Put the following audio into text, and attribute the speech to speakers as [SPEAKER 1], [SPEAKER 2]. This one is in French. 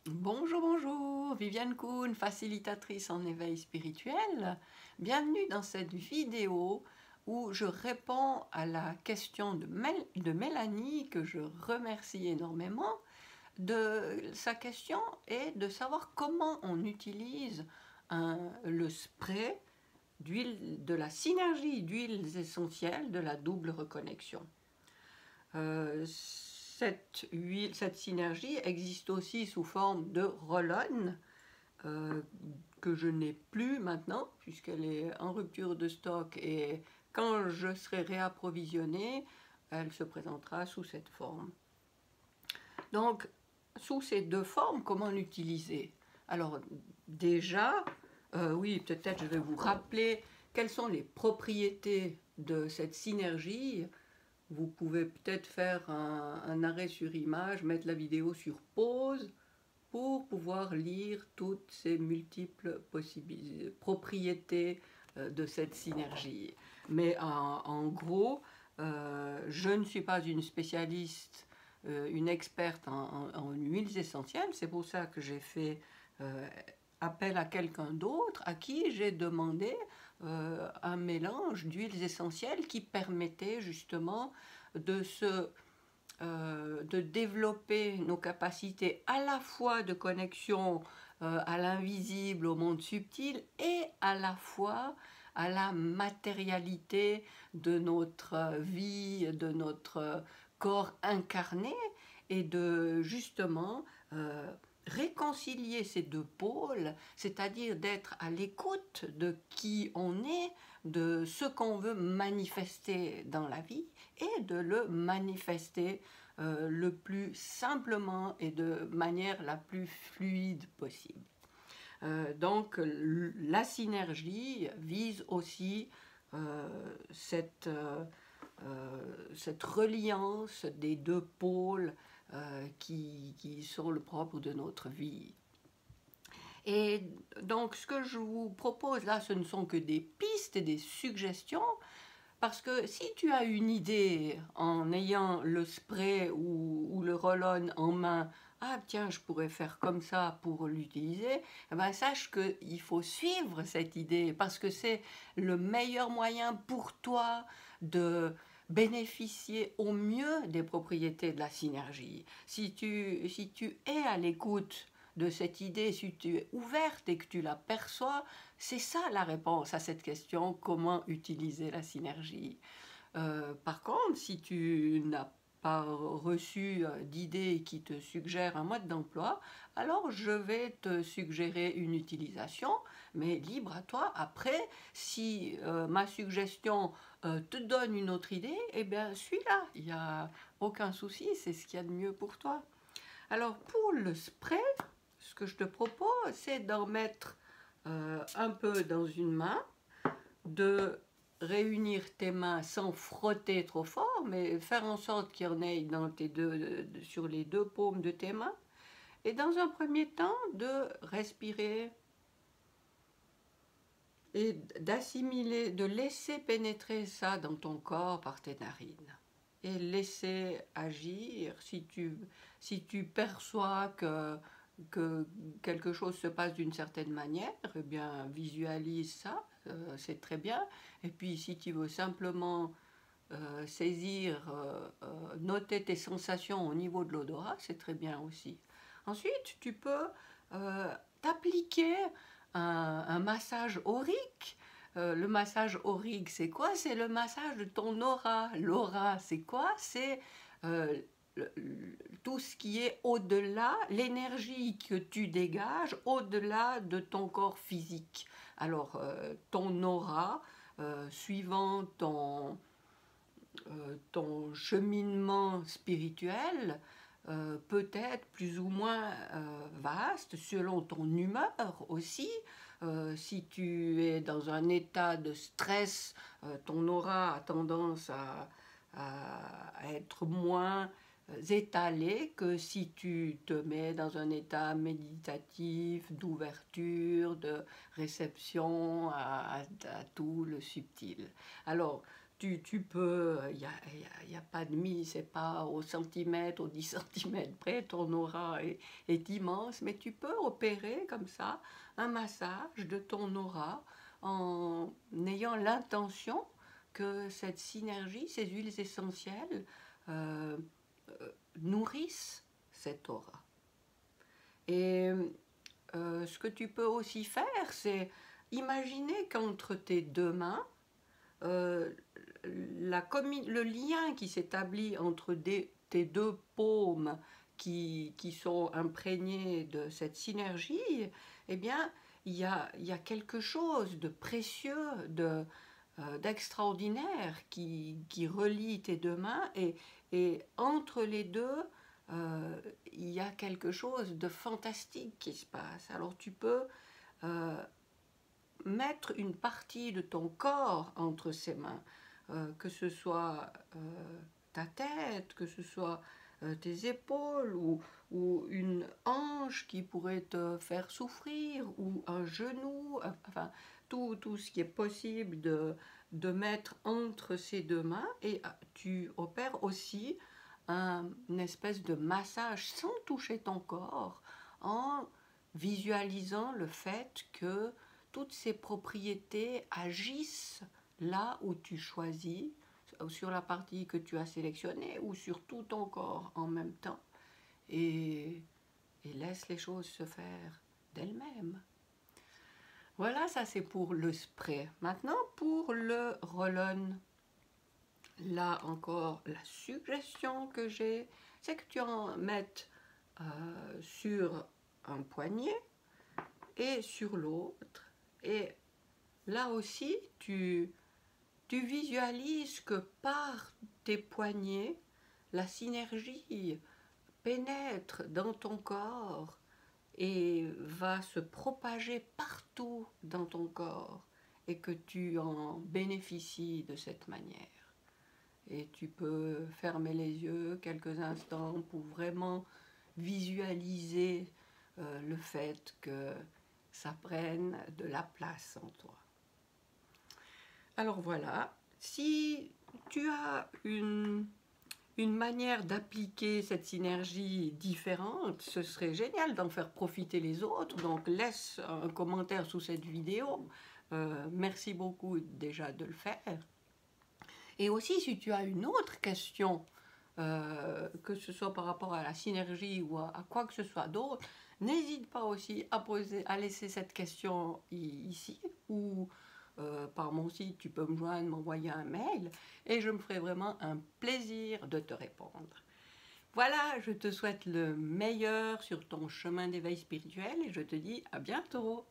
[SPEAKER 1] Bonjour, bonjour, Viviane Kuhn, facilitatrice en éveil spirituel. Bienvenue dans cette vidéo où je réponds à la question de Mélanie, que je remercie énormément. Sa question est de savoir comment on utilise le spray de la synergie d'huiles essentielles de la double reconnexion. Cette synergie existe aussi sous forme de roll-on, que je n'ai plus maintenant puisqu'elle est en rupture de stock, et quand je serai réapprovisionnée, elle se présentera sous cette forme. Donc, sous ces deux formes, comment l'utiliser? Alors, déjà, oui, peut-être je vais vous rappeler quelles sont les propriétés de cette synergie. Vous pouvez peut-être faire un arrêt sur image, mettre la vidéo sur pause pour pouvoir lire toutes ces multiples propriétés de cette synergie. Mais en gros, je ne suis pas une spécialiste, une experte en huiles essentielles. C'est pour ça que j'ai fait appel à quelqu'un d'autre à qui j'ai demandé un mélange d'huiles essentielles qui permettait justement de de développer nos capacités à la fois de connexion à l'invisible, au monde subtil, et à la fois à la matérialité de notre vie, de notre corps incarné, et de justement réconcilier ces deux pôles, c'est-à-dire d'être à l'écoute de qui on est, de ce qu'on veut manifester dans la vie, et de le manifester le plus simplement et de manière la plus fluide possible. Donc la synergie vise aussi euh, cette, euh, cette reliance des deux pôles qui sont le propre de notre vie. Et donc ce que je vous propose là, ce ne sont que des pistes et des suggestions, parce que si tu as une idée en ayant le spray ou le roll-on en main, ah tiens, je pourrais faire comme ça pour l'utiliser, eh ben, sache qu'il faut suivre cette idée, parce que c'est le meilleur moyen pour toi de bénéficier au mieux des propriétés de la synergie. Si tu es à l'écoute de cette idée, si tu es ouverte et que tu l'aperçois, c'est ça la réponse à cette question: comment utiliser la synergie? Par contre, si tu n'as pas reçu d'idée qui te suggère un mode d'emploi, alors je vais te suggérer une utilisation, mais libre à toi. Après, si ma suggestion te donne une autre idée, eh bien suis-la, il n'y a aucun souci, c'est ce qu'il y a de mieux pour toi. Alors pour le spray, ce que je te propose, c'est d'en mettre un peu dans une main, de réunir tes mains sans frotter trop fort, mais faire en sorte qu'il y en ait dans sur les deux paumes de tes mains, et dans un premier temps de respirer et d'assimiler, de laisser pénétrer ça dans ton corps par tes narines. Et laisser agir. Si tu perçois que quelque chose se passe d'une certaine manière, eh bien visualise ça, c'est très bien. Et puis si tu veux simplement saisir, noter tes sensations au niveau de l'odorat, c'est très bien aussi. Ensuite, tu peux t'appliquer un massage aurique. Le massage aurique, c'est quoi? C'est le massage de ton aura. L'aura, c'est quoi? C'est euh, tout ce qui est au-delà, l'énergie que tu dégages au-delà de ton corps physique. Alors, ton aura, suivant ton cheminement spirituel, peut être plus ou moins vaste selon ton humeur aussi. Si tu es dans un état de stress, ton aura a tendance à être moins étalé que si tu te mets dans un état méditatif, d'ouverture, de réception à tout le subtil. Alors, tu peux, y a pas de mise, c'est pas au centimètre, au 10 centimètres près, ton aura est immense, mais tu peux opérer comme ça un massage de ton aura en ayant l'intention que cette synergie, ces huiles essentielles, euh, nourrissent cette aura. Et ce que tu peux aussi faire, c'est imaginer qu'entre tes deux mains, euh, le lien qui s'établit entre tes deux paumes qui sont imprégnées de cette synergie, eh bien, il y a quelque chose de précieux, d'extraordinaire qui relie tes deux mains et entre les deux, il y a quelque chose de fantastique qui se passe. Alors tu peux euh, mettre une partie de ton corps entre ses mains, que ce soit ta tête, que ce soit tes épaules ou une hanche qui pourrait te faire souffrir ou un genou, enfin tout ce qui est possible de mettre entre ces deux mains et tu opères aussi une espèce de massage sans toucher ton corps en visualisant le fait que toutes ces propriétés agissent là où tu choisis, sur la partie que tu as sélectionnée ou sur tout ton corps en même temps. Et laisse les choses se faire d'elles-mêmes. Voilà, ça c'est pour le spray. Maintenant, pour le roll-on. Là encore, la suggestion que j'ai, c'est que tu en mettes sur un poignet et sur l'autre. Et là aussi, tu visualises que par tes poignets, la synergie pénètre dans ton corps et va se propager partout dans ton corps et que tu en bénéficies de cette manière. Et tu peux fermer les yeux quelques instants pour vraiment visualiser le fait que ça prenne de la place en toi. Alors voilà, si tu as une manière d'appliquer cette synergie différente, ce serait génial d'en faire profiter les autres. Donc laisse un commentaire sous cette vidéo. Merci beaucoup déjà de le faire. Et aussi, si tu as une autre question, que ce soit par rapport à la synergie ou à quoi que ce soit d'autre, n'hésite pas aussi à laisser cette question ici ou par mon site, tu peux me joindre, m'envoyer un mail et je me ferai vraiment un plaisir de te répondre. Voilà, je te souhaite le meilleur sur ton chemin d'éveil spirituel et je te dis à bientôt.